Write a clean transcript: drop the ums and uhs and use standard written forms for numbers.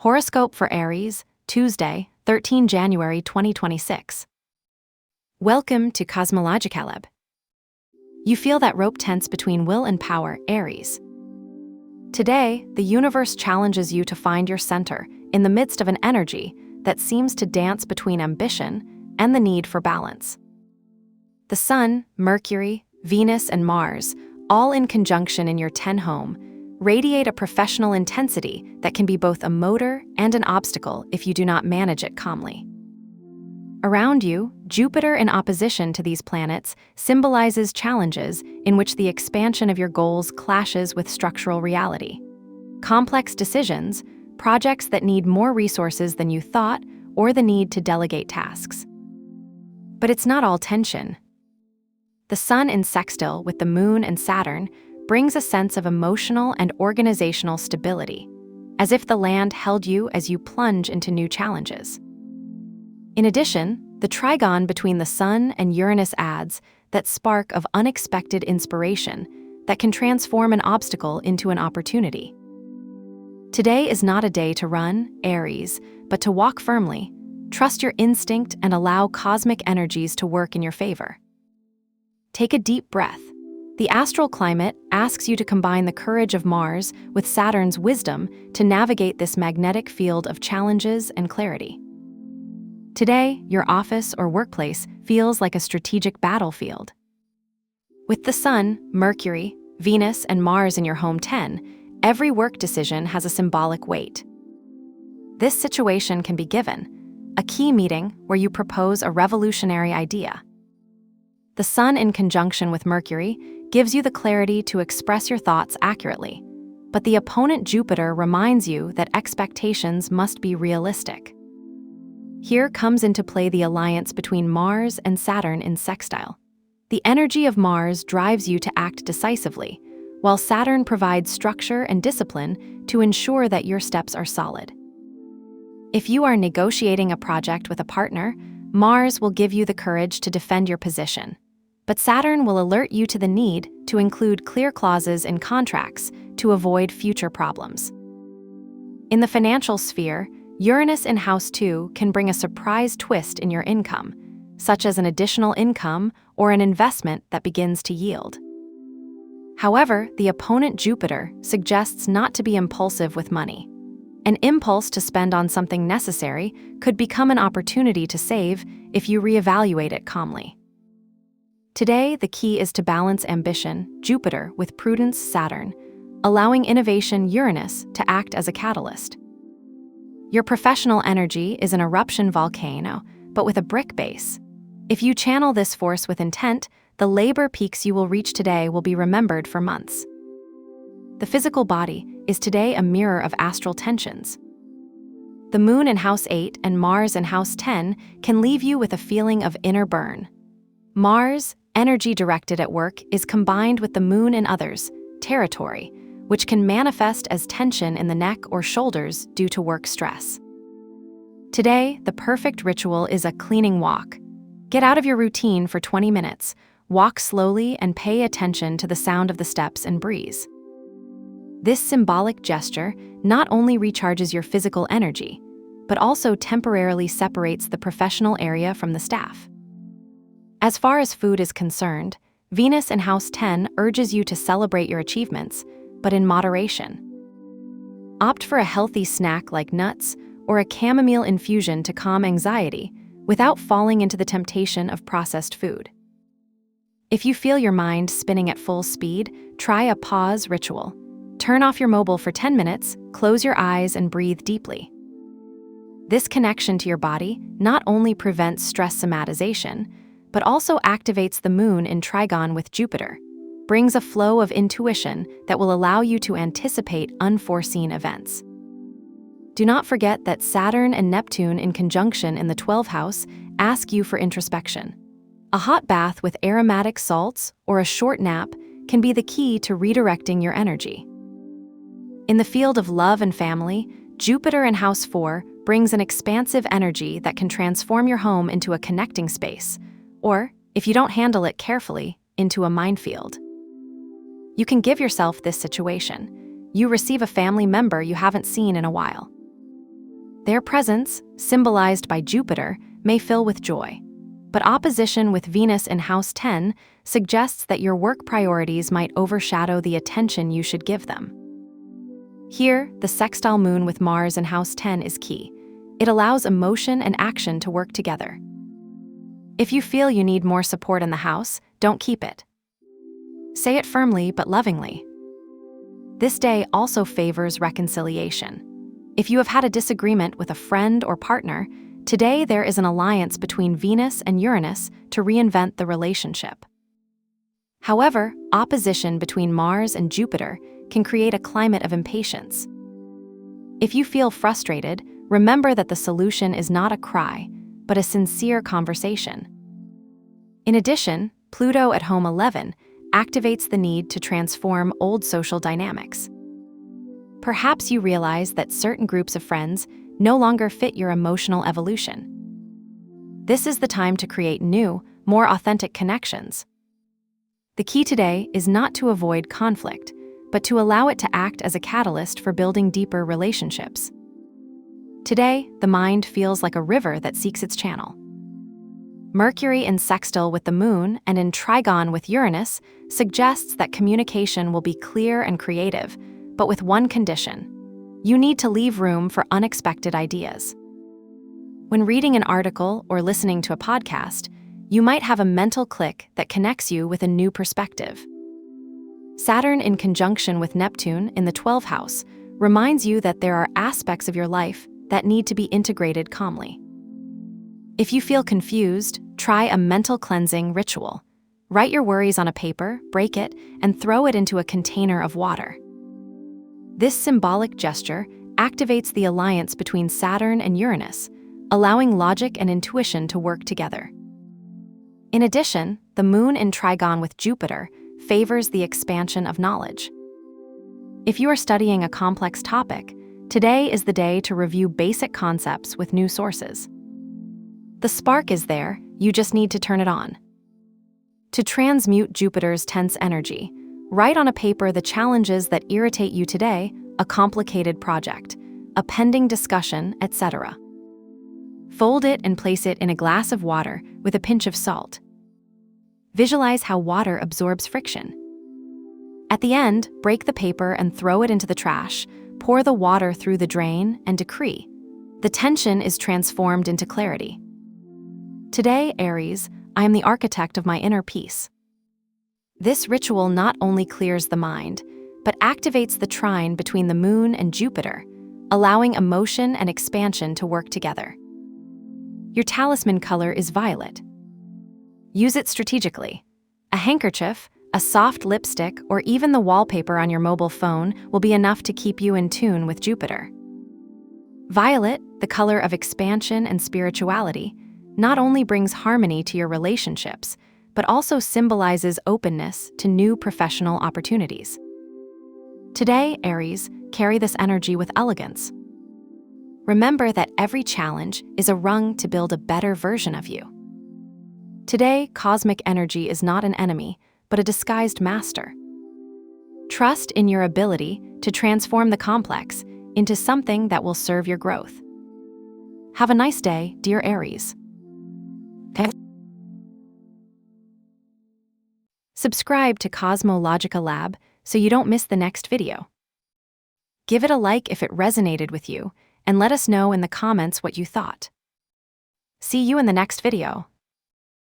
Horoscope for Aries, Tuesday, 13 January 2026. Welcome to Cosmologicaleb. You feel that rope tense between will and power, Aries. Today, the universe challenges you to find your center in the midst of an energy that seems to dance between ambition and the need for balance. The Sun, Mercury, Venus, and Mars, all in conjunction in your 10th home, radiate a professional intensity that can be both a motor and an obstacle if you do not manage it calmly. Around you, Jupiter in opposition to these planets symbolizes challenges in which the expansion of your goals clashes with structural reality. Complex decisions, projects that need more resources than you thought, or the need to delegate tasks. But it's not all tension. The Sun in sextile with the Moon and Saturn brings a sense of emotional and organizational stability, as if the land held you as you plunge into new challenges. In addition, the trigon between the Sun and Uranus adds that spark of unexpected inspiration that can transform an obstacle into an opportunity. Today is not a day to run, Aries, but to walk firmly, trust your instinct, and allow cosmic energies to work in your favor. Take a deep breath. The astral climate asks you to combine the courage of Mars with Saturn's wisdom to navigate this magnetic field of challenges and clarity. Today, your office or workplace feels like a strategic battlefield. With the Sun, Mercury, Venus, and Mars in your home 10, every work decision has a symbolic weight. This situation can be given a key meeting where you propose a revolutionary idea. The Sun in conjunction with Mercury gives you the clarity to express your thoughts accurately, but the opponent Jupiter reminds you that expectations must be realistic. Here comes into play the alliance between Mars and Saturn in sextile. The energy of Mars drives you to act decisively, while Saturn provides structure and discipline to ensure that your steps are solid. If you are negotiating a project with a partner, Mars will give you the courage to defend your position, but Saturn will alert you to the need to include clear clauses in contracts to avoid future problems. In the financial sphere, Uranus in House 2 can bring a surprise twist in your income, such as an additional income or an investment that begins to yield. However, the opponent Jupiter suggests not to be impulsive with money. An impulse to spend on something necessary could become an opportunity to save if you reevaluate it calmly. Today, the key is to balance ambition, Jupiter, with prudence, Saturn, allowing innovation, Uranus, to act as a catalyst. Your professional energy is an eruption volcano, but with a brick base. If you channel this force with intent, the labor peaks you will reach today will be remembered for months. The physical body is today a mirror of astral tensions. The Moon in House 8 and Mars in House 10 can leave you with a feeling of inner burn. Mars, energy directed at work, is combined with the Moon in others, territory, which can manifest as tension in the neck or shoulders due to work stress. Today, the perfect ritual is a cleaning walk. Get out of your routine for 20 minutes, walk slowly, and pay attention to the sound of the steps and breeze. This symbolic gesture not only recharges your physical energy, but also temporarily separates the professional area from the staff. As far as food is concerned, Venus in House 10 urges you to celebrate your achievements, but in moderation. Opt for a healthy snack like nuts or a chamomile infusion to calm anxiety without falling into the temptation of processed food. If you feel your mind spinning at full speed, try a pause ritual. Turn off your mobile for 10 minutes, close your eyes, and breathe deeply. This connection to your body not only prevents stress somatization, but also activates the Moon in trigon with Jupiter, brings a flow of intuition that will allow you to anticipate unforeseen events. Do not forget that Saturn and Neptune in conjunction in the 12th house ask you for introspection. A hot bath with aromatic salts or a short nap can be the key to redirecting your energy. In the field of love and family, Jupiter in House 4 brings an expansive energy that can transform your home into a connecting space, or, if you don't handle it carefully, into a minefield. You can give yourself this situation. You receive a family member you haven't seen in a while. Their presence, symbolized by Jupiter, may fill with joy. But opposition with Venus in House 10 suggests that your work priorities might overshadow the attention you should give them. Here, the sextile moon with Mars in House 10 is key. It allows emotion and action to work together. If you feel you need more support in the house, don't keep it. Say it firmly but lovingly. This day also favors reconciliation. If you have had a disagreement with a friend or partner, today there is an alliance between Venus and Uranus to reinvent the relationship. However, opposition between Mars and Jupiter can create a climate of impatience. If you feel frustrated, remember that the solution is not a cry, but a sincere conversation. In addition, Pluto at home 11 activates the need to transform old social dynamics. Perhaps you realize that certain groups of friends no longer fit your emotional evolution. This is the time to create new, more authentic connections. The key today is not to avoid conflict, but to allow it to act as a catalyst for building deeper relationships. Today, the mind feels like a river that seeks its channel. Mercury in sextile with the moon and in trigon with Uranus suggests that communication will be clear and creative, but with one condition: you need to leave room for unexpected ideas. When reading an article or listening to a podcast, you might have a mental click that connects you with a new perspective. Saturn in conjunction with Neptune in the 12th house reminds you that there are aspects of your life that need to be integrated calmly. If you feel confused, try a mental cleansing ritual. Write your worries on a paper, break it, and throw it into a container of water. This symbolic gesture activates the alliance between Saturn and Uranus, allowing logic and intuition to work together. In addition, the moon in trigon with Jupiter favors the expansion of knowledge. If you are studying a complex topic, today is the day to review basic concepts with new sources. The spark is there, you just need to turn it on. To transmute Jupiter's tense energy, write on a paper the challenges that irritate you today, a complicated project, a pending discussion, etc. Fold it and place it in a glass of water with a pinch of salt. Visualize how water absorbs friction. At the end, break the paper and throw it into the trash, pour the water through the drain, and decree: the tension is transformed into clarity. Today, Aries, I am the architect of my inner peace. This ritual not only clears the mind, but activates the trine between the moon and Jupiter, allowing emotion and expansion to work together. Your talisman color is violet. Use it strategically. A handkerchief, a soft lipstick, or even the wallpaper on your mobile phone will be enough to keep you in tune with Jupiter. Violet, the color of expansion and spirituality, not only brings harmony to your relationships, but also symbolizes openness to new professional opportunities. Today, Aries, carry this energy with elegance. Remember that every challenge is a rung to build a better version of you. Today, cosmic energy is not an enemy, but a disguised master. Trust in your ability to transform the complex into something that will serve your growth. Have a nice day, dear Aries. Subscribe to Cosmologica Lab so you don't miss the next video. Give it a like if it resonated with you, and let us know in the comments what you thought. See you in the next video.